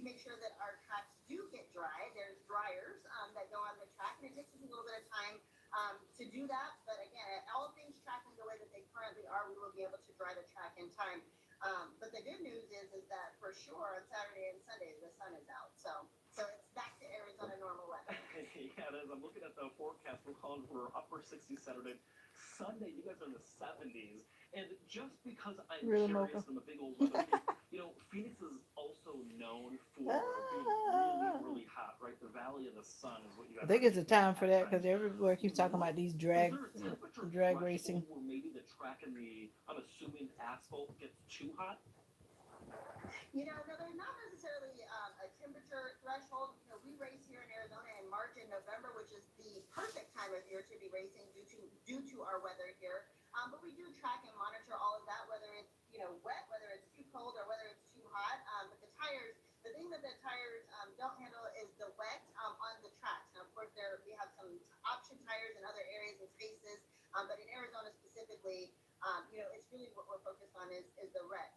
make sure that our tracks do get dry. There's dryers that go on the track, and it takes us a little bit of time to do that. But again, all things tracking the way that they currently are, we will be able to dry the track in time. But the good news is that for sure on Saturday and Sunday the sun is out, so it's back to Arizona normal weather. Yeah, it is. I'm looking at the forecast. We're calling for upper 60s Saturday. Sunday, you guys are in the 70s. And just because I'm Really, curious, Mocha? I'm a big old weather geek, Phoenix is also known for being really, really hot, right? The Valley of the Sun is what you I guys think are it's a nicknamed time for at that times. because everywhere keeps talking about these Is there a temperature drag threshold racing. where maybe the track and I'm assuming asphalt gets too hot? No, there's not necessarily a temperature threshold. We race here in Arizona in March and November, which is the perfect time of year to be racing due to our weather here. But we do track and monitor all of that, whether it's wet, whether it's too cold, or whether it's too hot. But the thing that the tires don't handle is the wet on the tracks. Now, of course, we have some option tires in other areas and spaces, but in Arizona specifically, it's really what we're focused on is the wet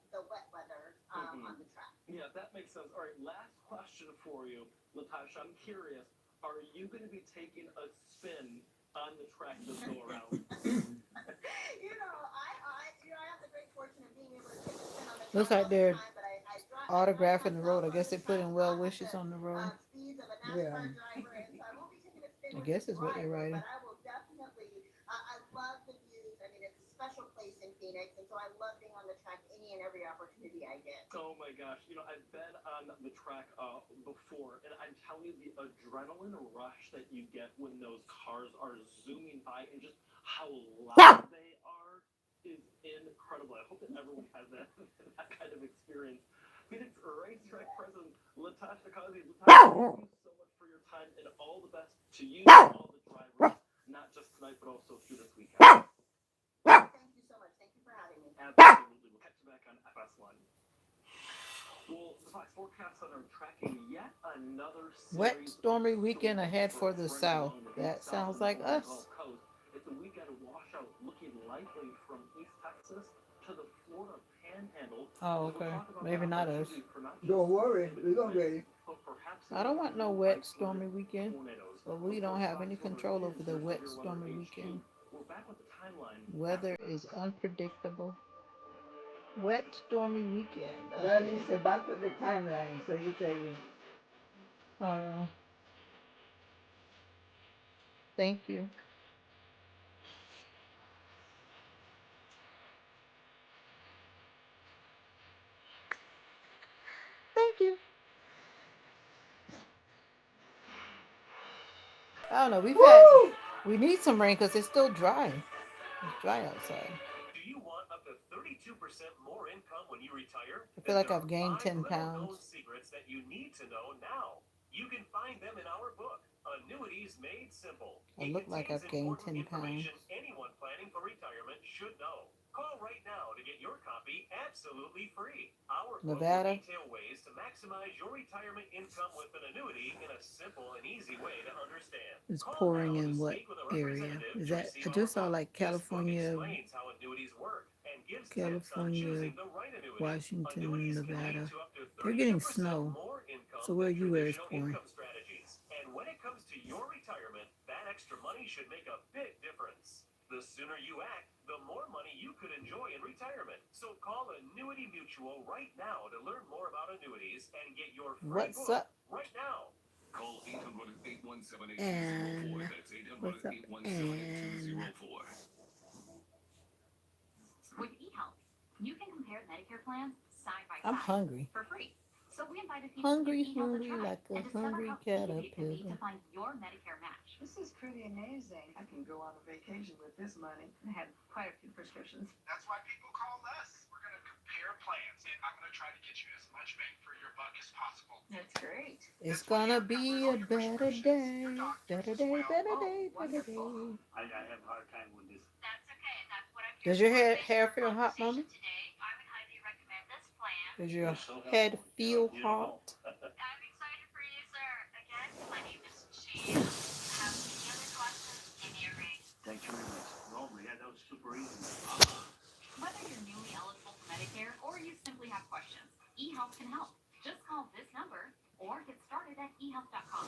weather on the track. Yeah, that makes sense. All right, last question for you, Latasha. I'm curious, are you going to be taking a spin on the track this go around? I have the great fortune of being able to take a spin on the Looks track like all the they're time, but I autographing the road. I myself on guess the they put track, in so well I have wishes the on the road. speeds of a Yeah. NASCAR driver, and so I won't be taking a spin I with guess the is what they're driver, writing. but I will definitely. I love the views. I mean, it's a special place in Phoenix, and so I love being on the track any and every opportunity I get. Oh my gosh, I've been on the track before, and I'm telling you, the adrenaline rush that you get when those cars are zooming by and just how loud they are is incredible. I hope that everyone has that kind of experience. Phoenix Racetrack President Latasha Kazi, thank you so much for your time, and all the best to you and all the drivers, not just tonight, but also through this weekend. Thank you so much. Thank you for having me. Absolutely. We'll catch you back on FS1. Well, the Fox forecast center tracking yet another Wet, series stormy of weekend storms ahead for for the trends south. along the deep That south sounds and like along the us. Gulf Coast. It's a weekend washout looking likely from East Texas to the Florida Panhandle. Oh, As we'll okay. talk about Maybe that not us. opportunity for not just Don't worry, wind we're gonna get winds, it. but perhaps I even don't want no low wet, isolated stormy weekend. tornadoes. But Of we don't course, have Fox any Weather control is over the your wet, Severe Weather stormy HQ. weekend. We're back with the timeline Weather after. is unpredictable. Wet, stormy weekend. That is back to the timeline, so you tell me. Uh, thank you. Thank you. I don't know. Woo! We need some rain because it's still dry. It's dry outside. Do you want up to 32% more income when you retire? I feel Then like there I've are gained five 10 little known pounds. secrets that you need to know now. You can find them in our book, Annuities Made Simple. I It look like contains I've gained important 10 pounds. information anyone planning for retirement should know. Call right now to get your copy absolutely free. Our book will Nevada detail ways to maximize your retirement income with an annuity in a simple and easy way to understand. is Call pouring now to in what speak with a area? representative Is to that, receive I our just saw book. like This book California, explains how annuities work and gives tips on California, choosing the right annuity. Washington, Annuities can lead Nevada. to up to They're getting 32% snow. more income So where than you where it's traditional pouring. income strategies. And when it comes to your retirement, that extra money should make a big difference. The sooner you act, the more money you could enjoy in retirement. So call Annuity Mutual right now to learn more about annuities and get your free What's book up? right now. Call 800-817-8204. And That's what's up? 800-817-8204. With eHealth, you can compare Medicare plans side by I'm side hungry. for free. So we invited people to Hungry, give eHealth a hungry try like a and discover hungry how easy it can be to caterpillar. find your Medicare match. This is pretty amazing. I can go on a vacation with this money. I had quite a few prescriptions. That's why people call us. We're going to compare plans, and I'm going to try to get you as much bang for your buck as possible. That's great. It's That's why gonna you're be covering all a your better prescriptions, day. your doctors Better as day, well. better Oh, day, better wonderful. day. I have a hard time with this. That's okay. That's what I'm Does here your for. hair Thanks for feel our hot, Mama? conversation today. I would highly recommend this plan. Does your You're so head helpful. feel You don't hot? know. I'm excited for you, sir. Again, my name is Sheila. Have any other questions? Give me a ring. Thank you very much. Normally, yeah, that was super easy. Whether you're newly eligible for Medicare or you simply have questions, eHealth can help. Just call this number started at eHealth.com.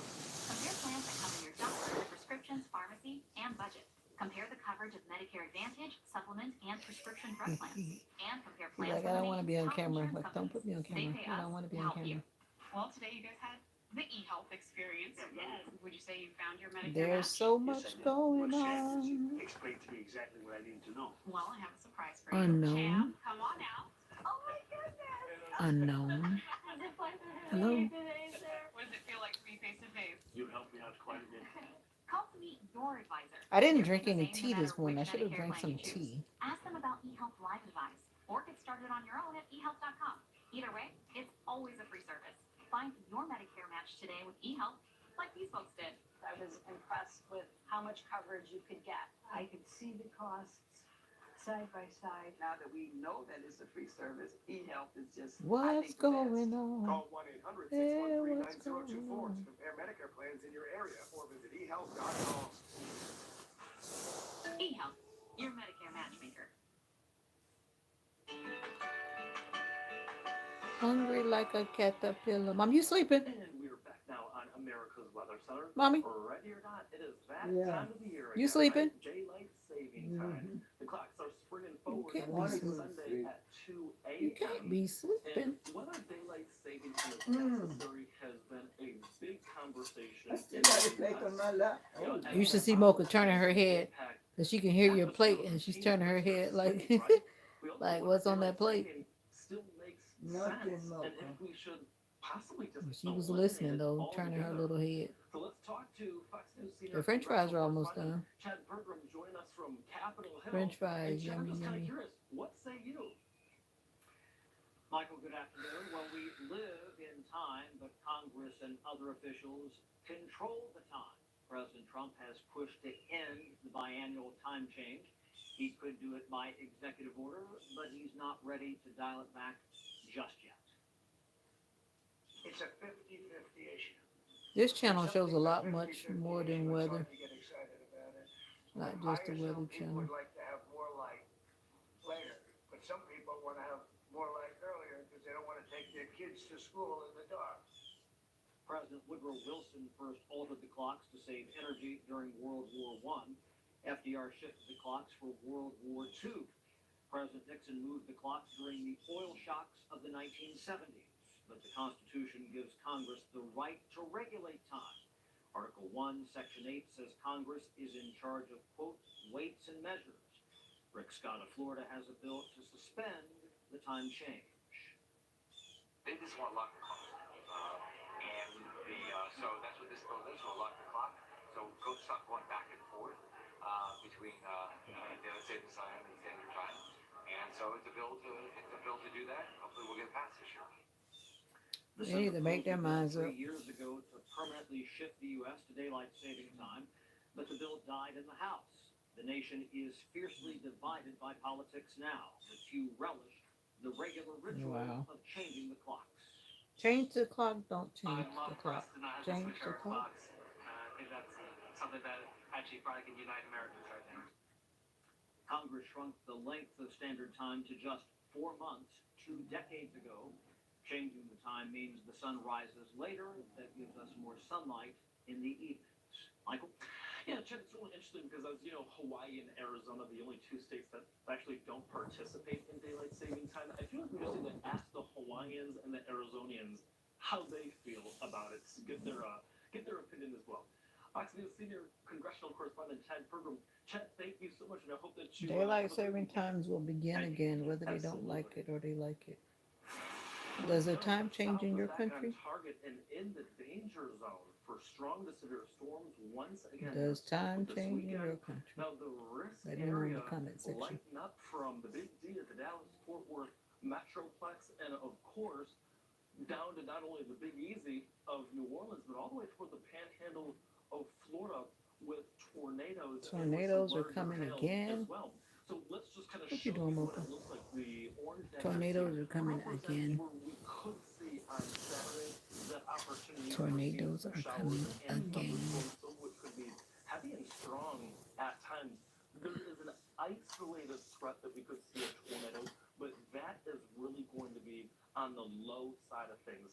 Compare plans that cover your doctor, prescriptions, pharmacy, and budget. Compare the coverage of Medicare Advantage, supplement, and prescription drug plans. And compare He's plans like, I from the don't want to be nation's on top camera. insurance Like, don't put me on companies. They camera. pay I us don't want to be to on help you. camera. Well, today you guys had the eHealth experience. Yes. Would you say you found your Medicare There's match? so much going on. Explain to me exactly what I need to know. Well, I have a surprise for you. Unknown. Chad, come on out. Oh my goodness! Unknown. It's a pleasure Hello. having you today, sir. What does it feel like to be face to face? You helped me out quite a bit. Call to meet your advisor. I didn't They're drink the any same no tea this matter morning. I which should have Medicare drank plan some you choose. tea. Ask them about eHealth Live Advice or get started on your own at eHealth.com. Either way, it's always a free service. Find your Medicare match today with eHealth, like these folks did. I was impressed with how much coverage you could get. I could see the costs side by side. Now that we know that it's a free service, eHealth is just, I What's think, the best. going on? Call 1-800-613-9024 what's to going on? compare Medicare plans in your area or visit ehealth.com. eHealth, your Medicare matchmaker. Hungry like a caterpillar. Mom, you sleeping? And we're back now on America's Weather Center. Mommy? Ready or not, it is that Yeah. time of the year. You again, sleeping? right? Daylight saving time. The clocks are springing forward can't be to sleeping. Sunday at 2 a.m. You can't be sleeping. And whether daylight saving time is necessary has been a big conversation. I still got a plate on my lap. Oh, You should see Mocha turning her head, that she can hear your plate and she's turning her head like, like what's on that plate? Still makes Nothing, sense. Mocha. And if we should possibly just She was eliminate listening it though, turning her altogether. little head. So let's talk to Fox News senior The French fries are almost correspondent done. Chad Bertram joining us from Capitol Hill. French And fries, Chad, I'm yummy, just kind of yummy. curious, what say you? Michael, good afternoon. Well, we live in time, but Congress and other officials control the time. President Trump has pushed to end the biannual time change. He could do it by executive order, but he's not ready to dial it back just yet. It's a 50-50 issue. This channel shows a lot much more than weather, To get excited about it. not just the weather channel. like to have more light later, but some people want to have more light earlier because they don't want to take their kids to school in the dark. President Woodrow Wilson first altered the clocks to save energy during World War I. FDR shifted the clocks for World War II. President Nixon moved the clocks during the oil shocks of the 1970s. But the Constitution gives Congress the right to regulate time. Article 1, Section 8 says Congress is in charge of, quote, weights and measures. Rick Scott of Florida has a bill to suspend the time change. They just want lock the clock. So that's what this bill is, we'll lock the clock. So go stop going back and forth between daylight saving time and standard time. And so it's a bill to do that. Hopefully we'll get it passed this year. The They need to Senate make their proposed minds a bill up. 3 years ago to permanently shift the U.S. to daylight saving time, but the bill died in the House. The nation is fiercely divided by politics now, but few relish the regular ritual Wow. of changing the clocks. Change the clock, don't change I love the clock. for us to not have to Change switch the our clock. clocks. I think that's something that actually probably can unite Americans right now. Congress shrunk the length of standard time to just 4 months 2 decades ago. Changing the time means the sun rises later. That gives us more sunlight in the evenings. Michael? Yeah, Chad, it's really interesting because as you know, Hawaii and Arizona, the only 2 states that actually don't participate in daylight saving time. I feel like we just need to ask the Hawaiians and the Arizonians how they feel about it, to get their opinion as well. Fox News senior congressional correspondent Chad Bertram. Chad, thank you so much, and I hope that you Daylight have a good saving weekend. times will begin again, whether they don't like it or they like it. Does the time change in your country? Target and in the danger zone for strong to severe storms once again. Does time this change in weekend. your country? Now the risk Let me know in area the comment section. lighten up from the Big D at the Dallas-Fort Worth Metroplex, and of course down to not only the Big Easy of New Orleans, but all the way toward the Panhandle of Florida with tornadoes. and with some Tornadoes are larger coming hail again. As well. So let's just kind of What show you doing, what Mocha? it looks like. The orange that Tornadoes you're are coming seeing again. represents where we could see on Saturday that opportunity for Tornadoes seeing are showers coming and again. thunderstorms, some which could be heavy and strong at times. There is an isolated threat that we could see a tornado, but that is really going to be on the low side of things.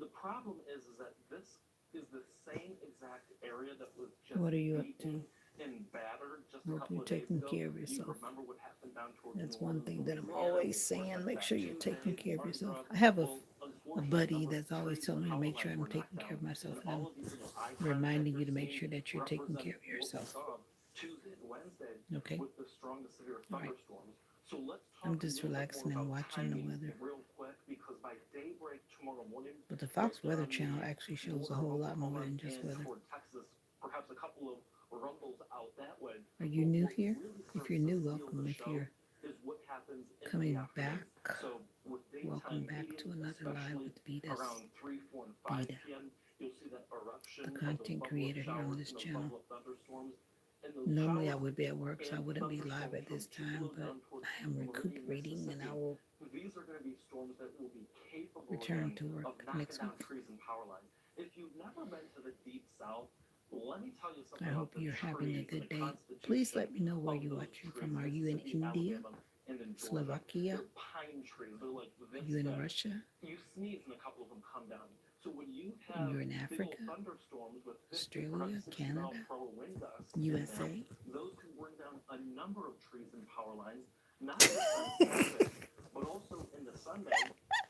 The problem is that this is the same exact area that was just What are you up to? beaten and battered just a Hope couple you're of days taking ago. care of You yourself. remember what happened down towards That's New one Orleans, thing that I'm Louisiana, always just saying. Make that sure you're taking Tuesday, care of yourself. under I have a unfortunately, buddy number of that's always trees telling and me to power make sure lines I'm were knocked taking care of down, myself, and and all I'm of these little eye reminding you to contact make you're sure seeing that you're taking care of represent what we yourself. saw Tuesday and Wednesday Okay? with the strong to severe All right. thunderstorms. So let's I'm talk a just little bit more relaxing and about watching the timing weather. real quick, because by daybreak tomorrow morning, But the right Fox there Weather on Channel the actually shows a border whole of lot more Oklahoma than just and weather. toward Texas, perhaps a couple of rumbles out that way. Are you But new what here? really If starts you're to new, seal welcome. the If show you're is what happens in the coming afternoon. back, So with welcome daytime back heating, to another live especially with Vitas. around 3, 4, and 5 Vida, p.m., you'll see that eruption the of those content bubble up creator here on showers this and those channel. bubble up thunderstorms. And those Normally I showers would be at work, so I and wouldn't be live thunderstorms at from this time, Tupelo but down towards I am Meridian, recuperating and I Mississippi, will these are going to be storms that will be capable return again to work of knocking next down week. trees and power lines. If you've never been to the deep south, let me tell you something I about hope the you're having a trees and good the day. Please constitution let me know where of you're those watching trees. from. Are you in Mississippi, India, Alabama, and in Georgia. Slovakia? They're pine trees. They're like Are this you in thick. Russia? You sneeze and a couple of them come down. So when you Are have you in big old Africa, thunderstorms with 50, Australia, perhaps 60 mile Canada, per hour wind gusts in there, USA? those can bring down a number of trees and power lines, not just on Saturday, but also in the Sunday.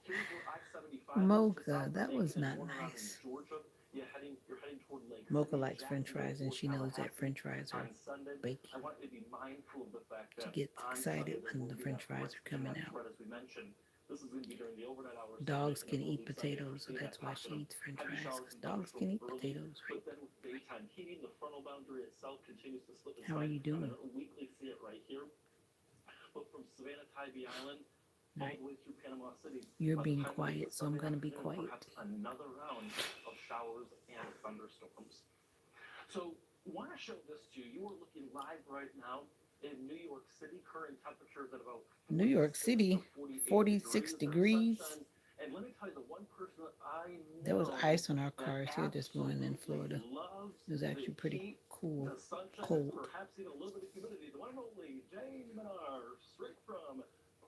Here's where I-75 is. Mocha, South that was Macon and not going around in nice. Georgia. You're heading toward Lake Mocha City, likes french Jacksonville, fries and or she knows that Tallahassee french fries are on Sunday. baked. I want you to be mindful of the fact She that gets on excited Sunday there when will the be french that fries risk are coming and that out. threat, as we mentioned. This is going to be during the overnight hours Dogs tonight, can and it eat will be Sunday. potatoes, so You're seeing that's that why pocket she of eats french heavy fries, showers because and dogs can thunderstorms eat early, potatoes, but right? then with daytime heating, the frontal boundary itself continues to slip How are aside. you I'm doing? going to weekly see it right here. But from Savannah, Tybee Island, all Right. the way through Panama City, You're by the being time we get quiet, to so I'm Sunday going to be afternoon, quiet. perhaps another round of showers and thunderstorms. So, want to show this to you. You are looking live right now in New York City. Current temperatures at about New York 46 City, to 46 48 degrees. sunshine. And let me tell you, the one person that I There was know ice on our that cars here this morning in Florida. absolutely loves It was actually the pretty heat, cool, the sunshine, cold. and perhaps even a little bit of humidity. The one and only Jane Menard, straight from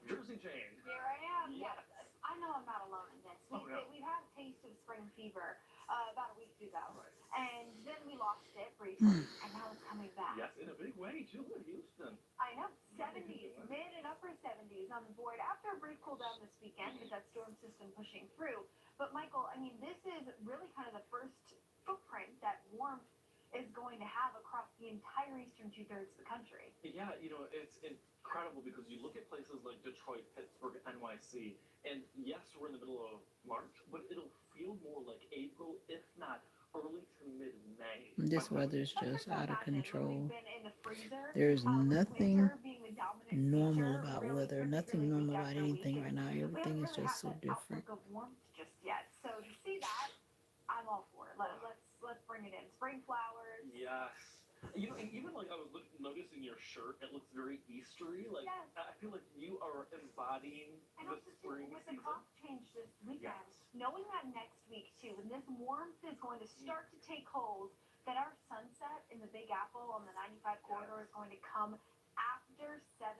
Jersey. Jane. Here I am. Yes. Yes. I know I'm not alone in this. Oh, yeah. We had a taste of spring fever about a week ago, Right. and then we lost it briefly, and now it's coming back. Yes, in a big way, too, in Houston. I know, 70s, mid and upper 70s on the board after a brief cool down this weekend with that storm system pushing through. But Michael, I mean, this is really kind of the first footprint that warmth is going to have across the entire eastern two-thirds of the country. Yeah, you know, it's incredible because you look at places like Detroit, Pittsburgh, NYC, and yes, we're in the middle of March, but it'll feel more like April, if not early to mid-May. This weather's just out of control. We've been in the freezer, There's with nothing winter being the dominant normal feature, about really weather, nothing particularly normal week about after anything week, right now. and we Everything haven't is really just so had that different. outlook of warmth just yet. So to see that, I'm all for it. Let's bring it in. Spring flowers. Yes. You know, and even like I was noticing your shirt, it looks very Eastery. Like, Yes. I feel like you are embodying And the also too, spring with the season. clock change this weekend, Yes. knowing that next week too, when this warmth is going to start to take hold, that our sunset in the Big Apple on the 95 corridor is going to come after 7.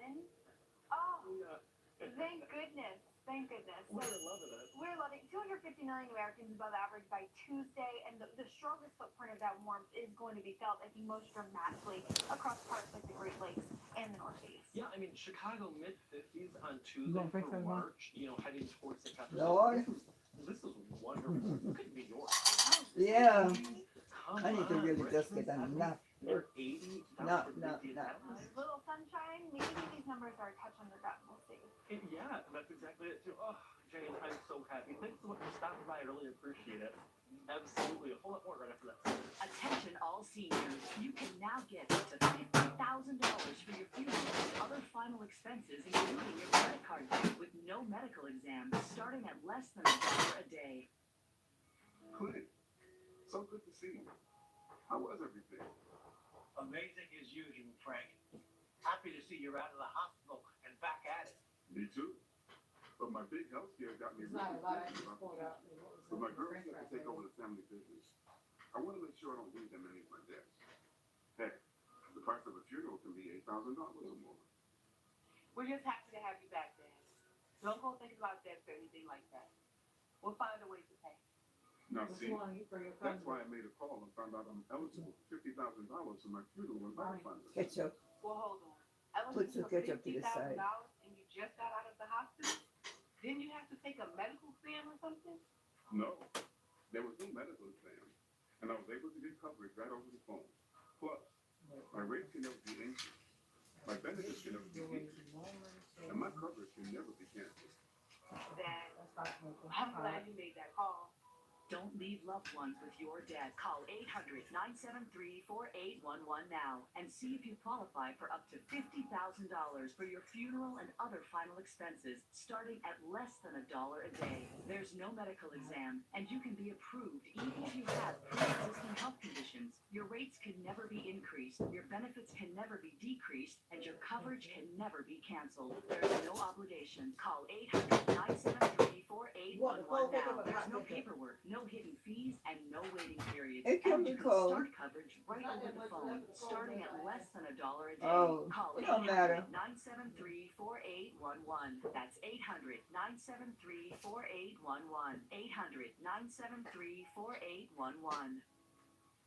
Oh, Yeah. thank goodness. Thank goodness. So We're loving it. we're loving 250 million Americans above average by Tuesday, and the strongest footprint of that warmth is going to be felt, I think, most dramatically across parts like the Great Lakes and the Northeast. Yeah, I mean, Chicago mid-50s on You Tuesday going for first, Grandma? March, you know, heading towards St. Patrick's. Lord. This is wonderful. Look at New York. Yeah. Come I need to on, really just Richmond, get a nap. Near 80, down No, for no, 50 no. attendance. A little sunshine, maybe these numbers are a touch underground. We'll see. Yeah, that's exactly it too. Oh, Jane, I'm so happy. Thanks so much for stopping by. I really appreciate it. Absolutely. A whole lot more right after that. Attention all seniors, you can now get up to $50,000 for your funeral and other final expenses, including your credit card bill, with no medical exam, starting at less than $1 a day. Clint, so good to see you. How was everything? Amazing as usual, Frank. Happy to see you're out of the hospital and back at it. Me too. But my big health scare got me really busy. But my girls have to take over the family business. I want to make sure I don't leave them any of my debts. Heck, the price of a funeral can be $8,000 or more. We're just happy to have you back, Dan. Don't go thinking about debts or anything like that. We'll find a way to pay. Now, see, that's why I made a call and found out I'm eligible for $50,000 for my funeral and other funds. Ketchup. Well, hold on. Ellen, Put some for ketchup to the side. $50,000 and you just got out of the hospital? Didn't you have to take a medical exam or something? No, there was no medical exam, and I was able to get coverage right over the phone. Plus, my rate can never be increased, my benefits can never be decreased, and my coverage can never be canceled. Then I'm glad you made that call. Don't leave loved ones with your debt. Call 800-973-4811 now and see if you qualify for up to $50,000 for your funeral and other final expenses, starting at less than $1 a day. There's no medical exam, and you can be approved even if you have pre-existing health conditions. Your rates can never be increased, your benefits can never be decreased, and your coverage can never be canceled. There's no obligation. Call 800-973-4811 now. There's no paperwork, no hidden fees, and no waiting periods. It can And be you can cold. start coverage right over the phone, starting at less than $1 a day. Oh, Call it don't matter. 800-973-4811. That's 800-973-4811. 800-973-4811.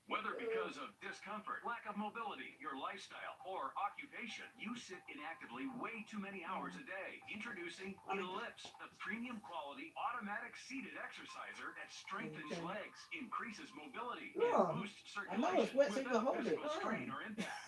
Whether because of discomfort, lack of mobility, your lifestyle, or occupation, you sit inactively way too many hours a day. Introducing Ellipse, the premium quality automatic seated exerciser that strengthens legs, increases mobility, Oh, and boosts I know it's wet, so you can without hold it. physical strain or impact.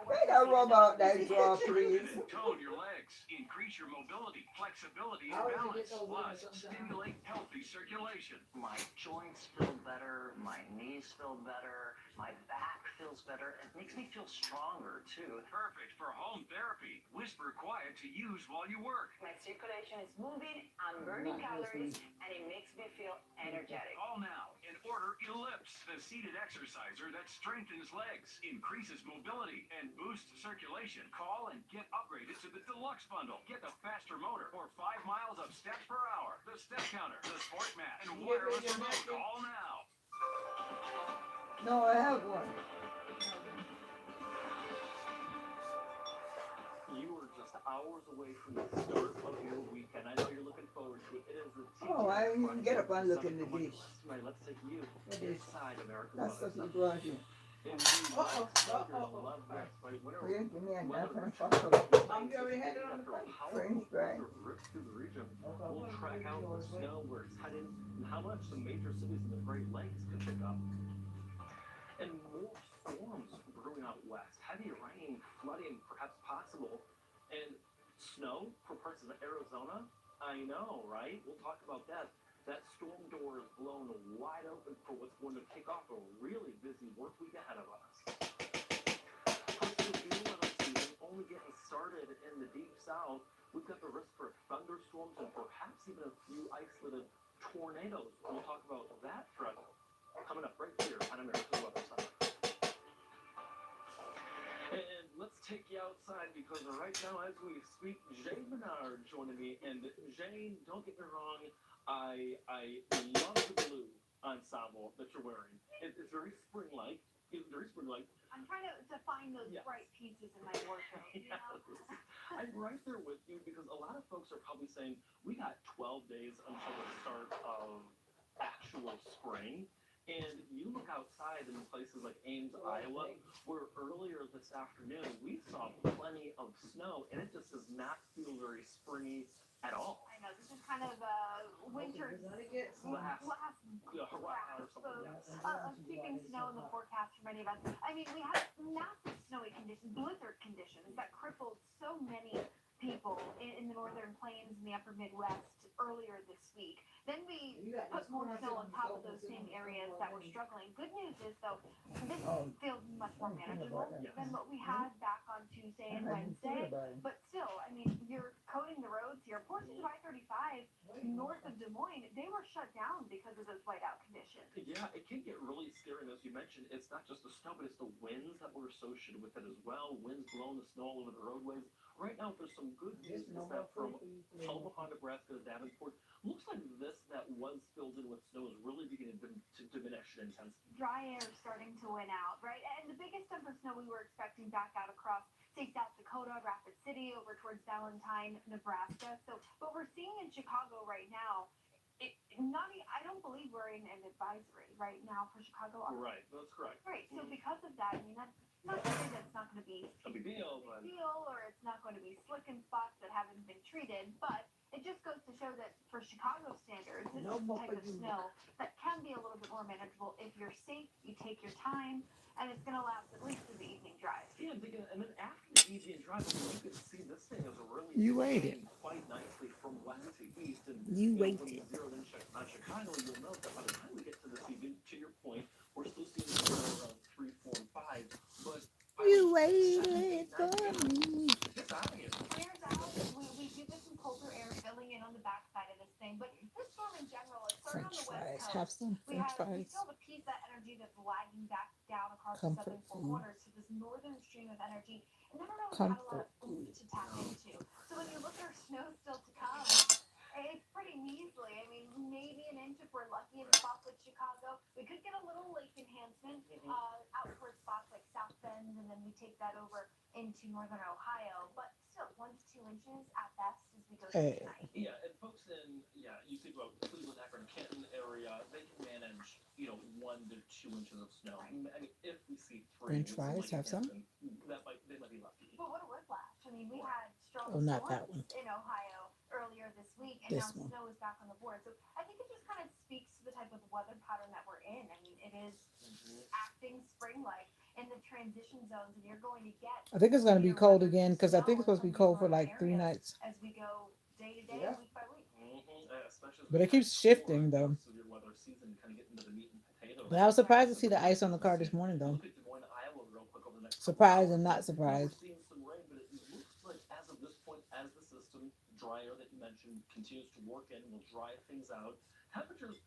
Wait, that robot that draw, please. And tone your legs, increase your mobility, flexibility, and balance, plus stimulate healthy circulation. My joints feel better, my knees feel better, my back feels better. It makes me feel stronger too. Perfect for home therapy. Whisper quiet to use while you work. My circulation is moving, I'm burning calories, and it makes me feel energetic. Call now and order Ellipse, the seated exerciser that strengthens legs, increases mobility, and boosts circulation. Call and get upgraded to the deluxe bundle. Get the faster motor or 5 miles of steps per hour, the step counter, the sport mat, and wireless remote. Call now. No, I have one. You are just hours away from the start of your weekend. I know you're looking forward to it. It is the Oh, I didn't even get up and look in the dish. Right, let's take you What is- inside American That's Motors. what you brought you. If you Uh-oh, love this, right, whenever- Well, give me a whether knife and a it's fork. you already had it on the after a plate. powerful French fry. winter rips through the region, we'll track out the snow where it's headed and how much the major cities in the Great Lakes can pick up. And more storms brewing out west. Heavy rain, flooding perhaps possible. And snow for parts of Arizona. I know, right? We'll talk about that. That storm door is blown wide open for what's going to kick off a really busy work week ahead of us. Parts of the weather season only getting started in the deep south. We've got the risk for thunderstorms and perhaps even a few isolated tornadoes. We'll talk about that threat coming up right here on American Weather Center. And let's take you outside because right now as we speak, Jane Menard joining me. And Jane, don't get me wrong, I love the blue ensemble that you're wearing. It's very spring-like. It's very spring-like. I'm trying to find those Yes. bright pieces in my wardrobe, you Yes. know? I'm right there with you because a lot of folks are probably saying we got 12 days until the start of actual spring. And you look outside in places like Ames, Iowa, where earlier this afternoon we saw plenty of snow, and it just does not feel very springy at all. I know, this is kind of winter Last last hurrah or something. grasp of keeping snow in the forecast for many of us. I mean, we had massive snowy conditions, blizzard conditions that crippled so many people in the northern plains and the upper Midwest earlier this week. Then we put more snow on top of those same areas that were struggling. Good news is, though, this feels much more manageable than what we had back on Tuesday and Wednesday. But still, I mean, you're coating the roads here. Portions of I-35 north of Des Moines, they were shut down because of those whiteout conditions. Yeah, it can get really scary. And as you mentioned, it's not just the snow, but it's the winds that were associated with it as well. Winds blowing the snow all over the roadways. Right now, there's some good news is that from Omaha, Nebraska to Davenport, looks like this that was filled in with snow is really beginning to diminish in intensity. Dry air is starting to win out, right? And the biggest dump of snow we were expecting back out across, say, South Dakota, Rapid City, over towards Valentine, Nebraska. So what we're seeing in Chicago right now, I don't believe we're in an advisory right now for Chicago. Right, that's correct. Right. So because of that, I mean, that's not to say that it's not going to be A big deal, but or it's not going to be slick in spots that haven't been treated, but it just goes to show that for Chicago standards, this No is the more type of putting- snow that can be a little bit more manageable if you're safe, you take your time, and it's going to last at least through the evening drive. yeah, I'm thinking, and then after the easy and drive, I mean, you can see this thing is really You waited. changing quite nicely from west to east. And You know, when waited. you zero in on Chicago, you'll note that by the time we get to this evening, to your point, we're still seeing it around 3, 4, and 5. But by You like 7, waited 8, 9, for 10, me. it's out of here. Clears out. We do get some colder air filling in on the backside of this thing, but this storm in general, it started on French the fries. west coast. Have some We French still fries. have a piece of that energy that's lagging back down across Comfort the southern four food. corners to this northern stream of energy, and I don't know how a lot Comfort of oomph to tap into. So when you look at our snow still to come, it's pretty measly. I mean, maybe an inch if we're lucky in spots like Chicago. We could get a little lake enhancement out towards spots like South Bend, and then we take that over into northern Ohio. But still, 1 to 2 inches at best as we go through Hey. tonight. Yeah, and folks in, you think about Cleveland, Akron, Canton area, they can manage, 1 to 2 inches of snow. I mean, if we see 3, French with fries, Lake have some? Hampton, they might be lucky. But what a whiplash. I mean, we had strong Oh, not that storms in Ohio earlier this week, and This now one. snow is back on the board. So I think it just kind of speaks to the type of weather pattern that we're in. I mean, it is acting spring-like in the transition zones, and you're going to get I think it's gonna be severe cold weather again because I snow think it's supposed to in be some cold for northern like 3 areas nights. as we go day to day, Yeah. week by week. Especially as But we it keeps get shifting, more though. severe weather season, kind of get into the meat and potatoes. But I was surprised to see the ice on the car this morning, though. Look at Des Moines, Iowa, real quick over the next couple Surprised hours. and not We're surprised. seeing some rain, but it looks like as of this point, as the system dryer that you mentioned continues to work in, will dry things out. Temperatures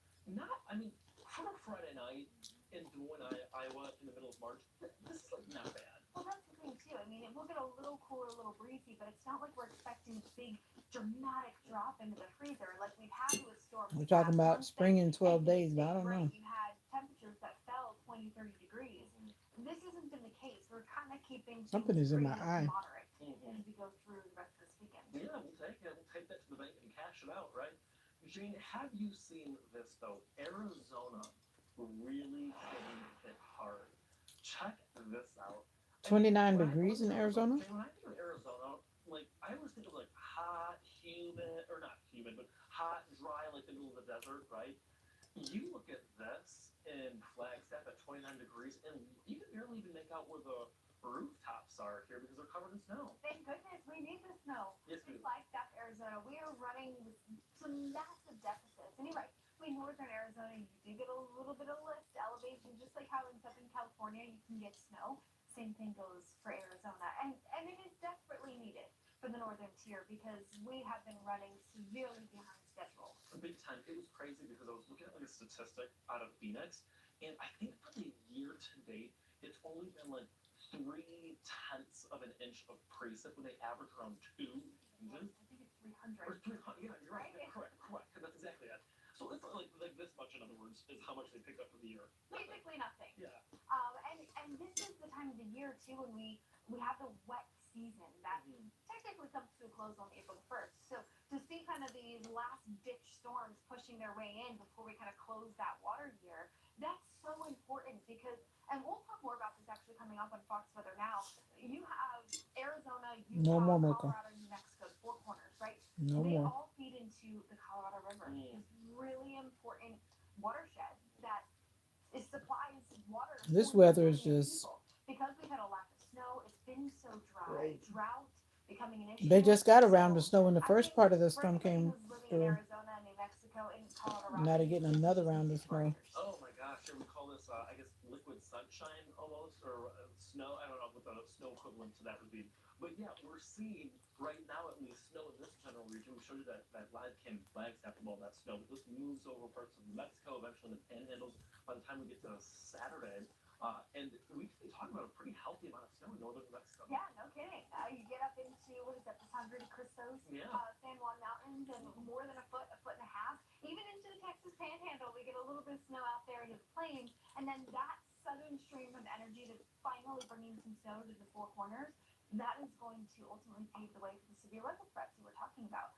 for a Friday night in Des Moines, Iowa, in the middle of March, this is like not bad. Well, that's the thing too. I mean, it will get a little cooler, a little breezy, but it's not like we're expecting a big, dramatic drop into the freezer like we've had with storms. We're talking about spring in 12 days, but I don't know. You had temperatures that fell 20, 30 degrees. This hasn't been the case. We're kind of keeping Something things is in my pretty eye. moderate as we go through the rest of this weekend. Yeah, we'll take it. We'll take that to the bank and cash it out, right? Jane, have you seen this though? Arizona really getting hit hard. Check this out. 29 degrees in Arizona? Jane, when I think of Arizona, like I always think of like hot, humid, or not humid, but hot, dry, like the middle of the desert, right? You look at this in Flagstaff at 29 degrees, and you can barely even make out where the rooftops are here because they're covered in snow. Thank goodness we need the snow. Yes, we In do. Flagstaff, Arizona, we are running with some massive deficits. And you're right, in northern Arizona, you do get a little bit of lift elevation, just like how in southern California you can get snow. Same thing goes for Arizona, and it is desperately needed for the northern tier because we have been running severely behind schedule. Big time. It was crazy because I was looking at like a statistic out of Phoenix, and I think for the year to date, it's only been like 0.3 of an inch of precip when they average around 2 inches. I think it's 300. Or 300. Yeah, you're right. Yeah, correct. That's exactly it. So it's like this much, in other words, is how much they picked up for the year. Basically nothing. Yeah. And this is the time of the year too when we have the wet season that technically comes to a close on April 1st. So to see kind of these last ditch storms pushing their way in before we kind of close that water year, that's so important because, and we'll talk more about this actually coming up on Fox Weather Now. You have Arizona, No Utah, more, Mocha. Colorado, New Mexico, Four Corners, right? No They more. all feed into the Colorado River. This really important watershed that supplies water. This for weather is millions of just- people. Because we've had a lack of snow, it's been so dry. Right. Drought becoming an issue. They just got a round of snow when the I first think part of the for storm anybody came who's living in through. Arizona, New Mexico, and Colorado, Now they're getting another round of snow. Oh my gosh, here we call this, I guess, liquid sunshine almost, or snow. I don't know what the snow equivalent to that would be. But yeah, we're seeing right now at least snow in this general region. We showed you that live cam Flagstaff of all that snow. But this moves over parts of New Mexico, eventually in the panhandles by the time we get to Saturday. And we can be talking about a pretty healthy amount of snow in northern New Mexico. Yeah, no kidding. You get up into, what is that, the San Luis Cristos, Yeah. San Juan Mountains, and more than a foot and a half. Even into the Texas Panhandle, we get a little bit of snow out there into the plains, and then that southern stream of energy that's finally bringing some snow to the Four Corners, that is going to ultimately pave the way for the severe weather threats we were talking about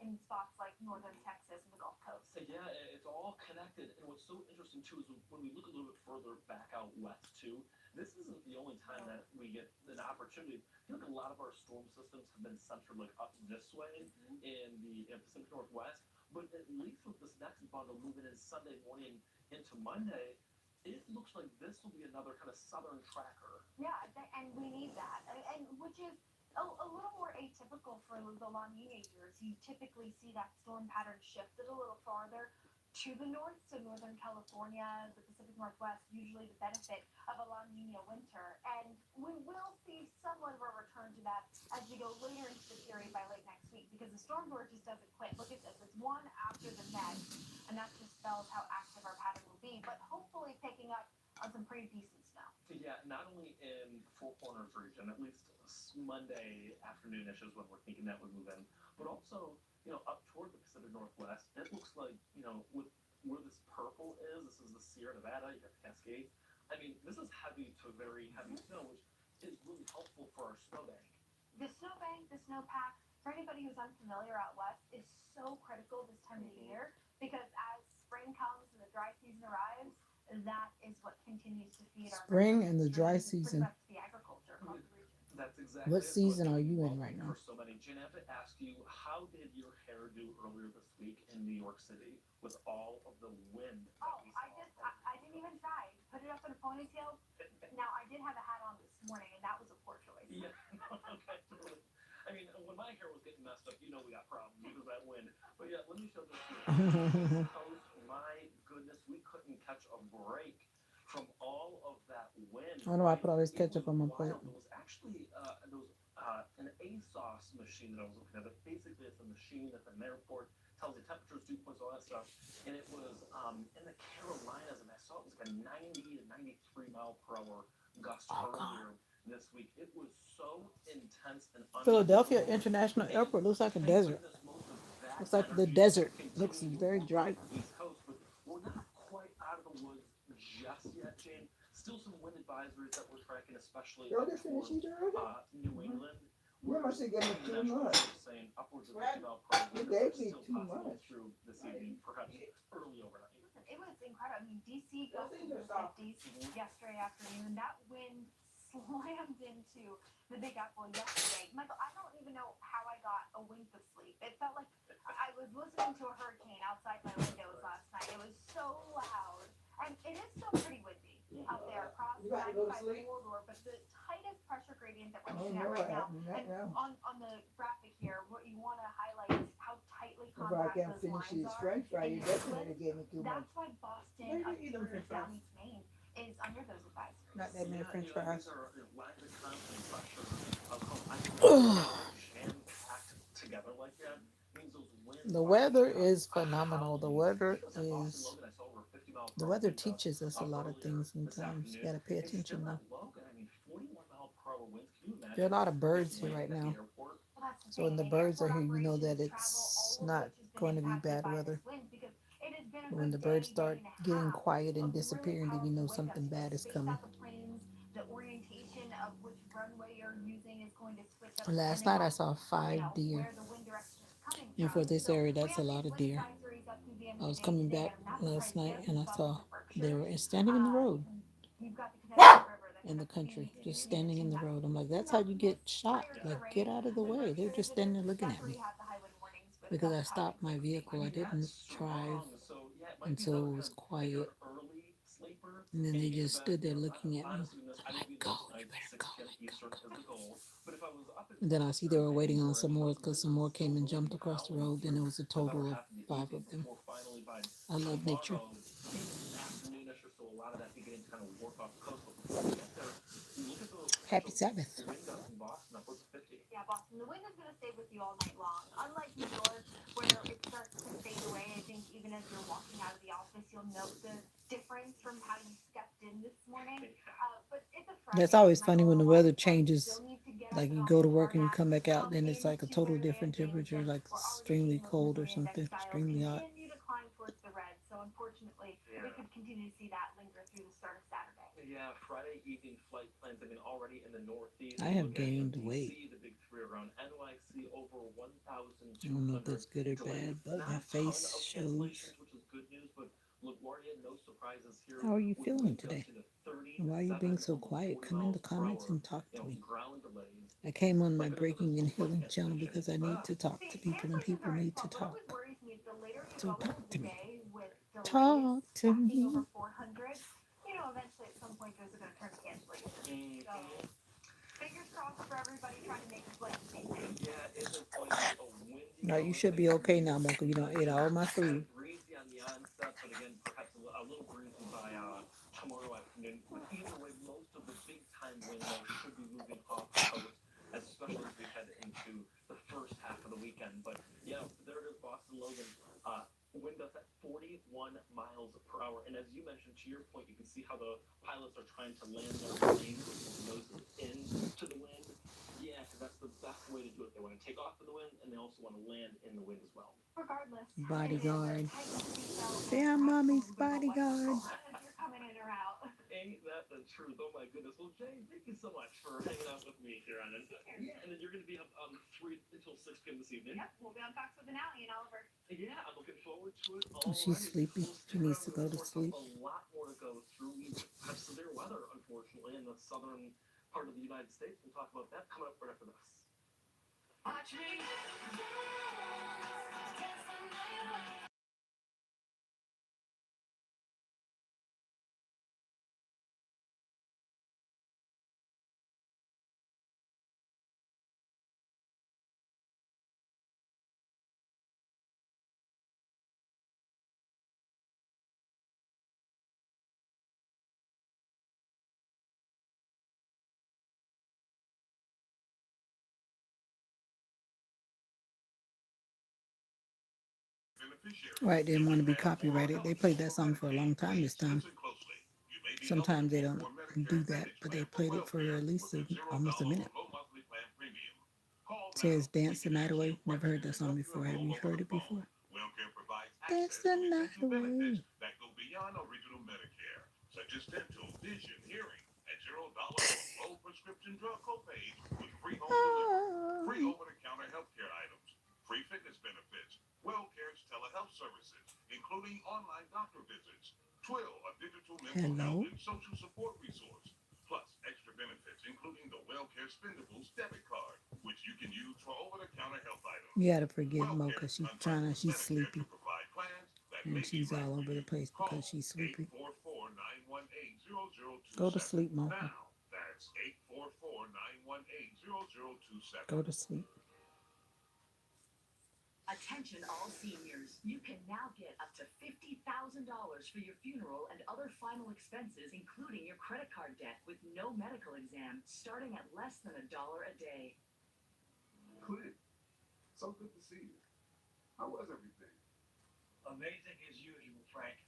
in spots like northern Texas and the Gulf Coast. So yeah, opportunity. I feel like a lot of our storm systems have been centered like up this way in the Pacific Northwest, but at least with this next bundle moving in Sunday morning into Monday, it looks like this will be another kind of southern tracker. Yeah, and we need that, and which is a little more atypical for the La Nina years. You typically see that storm pattern shifted a little farther to the north, so Northern California, the Pacific Northwest, usually the benefit of a La Nina winter. And we will see somewhat of a return to that as we go later into the period by late next week, because the storm door just doesn't quit. Look at this, it's one after the next, and that just spells how active our pattern will be, but hopefully picking up on some pretty decent snow. Yeah, not only in Four Corners region, at least Monday afternoonish is when we're thinking that would move in, but also, up toward the Pacific Northwest, it looks like, with where this purple is, this is the Sierra Nevada, you got the Cascades. I mean, this is heavy to very heavy snow, which is really helpful for our snowbank. The snowbank, the snowpack, for anybody who's unfamiliar out west, is so critical this time of the year, because as spring comes and the dry season arrives, that is what continues to feed our Spring and the dry pretty season. much the agriculture across the region. That's exactly What it. season But are you in well, right now? For so many, Jen, I have to ask you, how did your hair do earlier this week in New York City with all of the wind? Oh, I didn't even try. Put it up in a ponytail. Now, I did have a hat on this morning, and that was a poor choice. Yeah, okay, totally. I mean, when my hair was getting messed up, we got problems because of that wind. But yeah, let me show this to you. This coast, my goodness, we couldn't catch a break from all of that wind. I don't know why I put all this It ketchup was on my plate. wild. There was actually an ASOS machine that I was looking at. Basically, it's a machine at an airport, tells you temperatures, dew points, all that stuff. And it was in the Carolinas, and I saw it was like a 90 to 93 mile per hour gust earlier this week. It was so intense and Philadelphia International Airport looks like a desert. Looks like the desert. Looks very dry. East Coast, but we're not quite out of the woods just yet, Jane. Still some wind advisories that we're tracking, especially Yo, up they towards finished eating already? New England. You must have given me too much. Saying upwards of 50 mile per hour You winds gave are me still too possible much. through this evening, perhaps early overnight. Listen, it was incredible. I mean, DC goes into the 50s yesterday afternoon. That wind slammed into the Big Apple yesterday. Michael, I don't even know how I got a wink of sleep. It felt like I was listening to a hurricane outside my windows last night. It was so loud. And it is still pretty windy out there across the You got to go to 95 sleep? corridor, but the tightest pressure gradient that we're Oh, looking no, at right I now, haven't. Not and now. on the graphic here, what you want to highlight is how tightly If I compact can't those finish lines these are. french fries, you And definitely gave me too much. That's why Boston, Maybe up eat them through french fries. down East Maine, is under those advisories. Not that many french fries. These are lack of constant pressure jam-packed together like that means those winds The are weather just is phenomenal. The weather because at Boston is. Logan, I saw over 50 mile per The hour weather wind gusts, teaches us a lot of earlier things this sometimes. You afternoon. gotta pay And attention still though. at Logan, 41 mile per hour winds. Can you imagine? There are a lot of birds this here wind right at the now. airport? Well, that's the So when thing. the And birds are airport here, you know that operations, it's travel, all of not which has been going to be impacted bad by weather. this wind, because it has been a But when good the birds day, start day and a getting half quiet and of really disappearing, then you powerful know wind something gusts. bad is Space coming. out the planes, the orientation of which runway you're using is going to switch up Last depending night I on, saw 5 deer. where the wind direction is coming And for from. this So area, we that's a have lot these of wind deer. advisories up through the end I of was the day coming today, back and I'm not last surprised night there and I because saw Boston for they sure. were standing in the road You've got the Connecticut River that in the connects country, communities just and standing in communities the to road. I'm like, that. that's how you get shot. Prior Like, terrain, get out of the but way. They're just standing there looking at that's where me. you have the high wind warnings with Because I gust stopped my power. vehicle. I didn't drive So yeah, it might be until another it kind was of quiet. bigger early sleeper. And then In they the just event, stood there looking at me. honestly, I I'm didn't like, mean go, those you tonight, better 6 go. p.m. Like, go, Eastern go, is go. the goal. But if I was up And then I see they were waiting on some more because some more came and Business jumped across the road. Then it was a total of 5 of them. Finally by I love nature. tomorrow, afternoonish or so, a lot of that beginning to kind of work off the coast. But before we get there, look at those Happy potential Sabbath. wind gusts in Boston, upwards of 50. Yeah, Boston. The wind is going to stay with you all night long. Unlike New York, where it starts to fade away, I think even as you're walking out of the office, you'll note the difference from how you stepped in this morning. But it's a Friday. That's always funny when the Michael, weather I changes. still need to get up Like and you off go to the work and you doormat, come back out, come then it's like a into total where different landings, temperature, and like we're already extremely seeing those cold or Mercury something, index dials extremely hot. continue to climb towards the red. So unfortunately, we could continue to see that linger through the start of Saturday. Yeah, Friday evening flight plans. I mean, already in the Northeast. I have Look at gained DC, weight. The big three around NYC, over 1,200. I don't know if that's good or delays. bad, but Not my a ton face of shows. cancellations, which is good news. But LaGuardia, no surprises here. How are you with feeling wind today? gusting to 30 Why are you being so quiet? Come in the comments and talk to me. Ground delays. I came on my Breaking and Healing channel because I need to talk to people and people need to talk. So talk to me. Talk to me. Over 400, eventually at some point those are going to turn to cancellations. So, fingers crossed for everybody trying to make this like Yeah, it is going to be a windy. No, you should be okay now, Mocha. You don't eat all my food. Breezy on the onset, but again, perhaps a little breezy by tomorrow afternoon. But either way, most of the big time windows should be moving off the coast, especially as we head into the first half of the weekend. But yeah, there it is, Boston Logan. Windows at 41 miles per hour. And as you mentioned, to your point, you can see how the pilots are trying to land their planes with their noses into the wind. Yeah, because that's the best way to do it. They want to take off in the wind, and they also want to land in the wind as well. regardless. Bodyguard. Say I'm mommy's bodyguard. If you're coming in or out. Ain't that the truth? Oh my goodness. Well, Jay, thank you so much for hanging out with me here on it. Yeah, and then you're going to be up 3 until 6 p.m. this evening. Yep, we'll be on Fox with an Alley in Oliver. Yeah, I'm looking forward to it. Oh, she's sleepy. She needs to go to sleep. A lot more to go through. We have severe weather, unfortunately, in the southern part of the United States. We'll talk about that coming up right after this. Watch me. Right, didn't want to be copyrighted. They played that song for a long time this time. Sometimes they don't do that, but they played it for at least almost a minute. It says Dance the Night Away. Never heard that song before. Have you heard it before? Dance the night away. That go beyond original Medicare, such as dental, vision, hearing, at $0 or low prescription drug copays with free home delivery, free over-the-counter healthcare items, free fitness benefits, WellCare's telehealth services, including online doctor visits, Twill, a digital mental health and social support resource, plus extra benefits, including the WellCare Spendables debit card, which you can use for over-the-counter health items. You gotta forgive Mocha. She's sleepy. And she's all over the place because she's sleepy. Go to sleep, Mocha. Now, that's 844-918-0027. Go to sleep. Attention all seniors, you can now get up to $50,000 for your funeral and other final expenses, including your credit card debt, with no medical exam, starting at less than $1 a day. Clint, so good to see you. How was everything? Amazing as usual, Frank.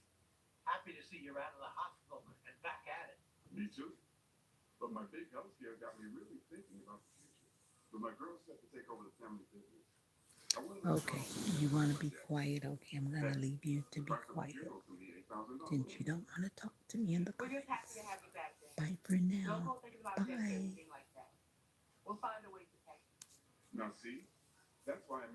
Happy to see you're out of the hospital and back at it. Me too. But my big health scare got me really thinking about the future. But my girl's set to take over the family business. Okay, you want to be quiet? Okay, I'm gonna leave you to be quiet. Since you don't want to talk to me in the We're just happy comments. to have you back there. Bye for now. Don't go thinking about Bye. anything like that. We'll find a way to pay. Now see, that's why I made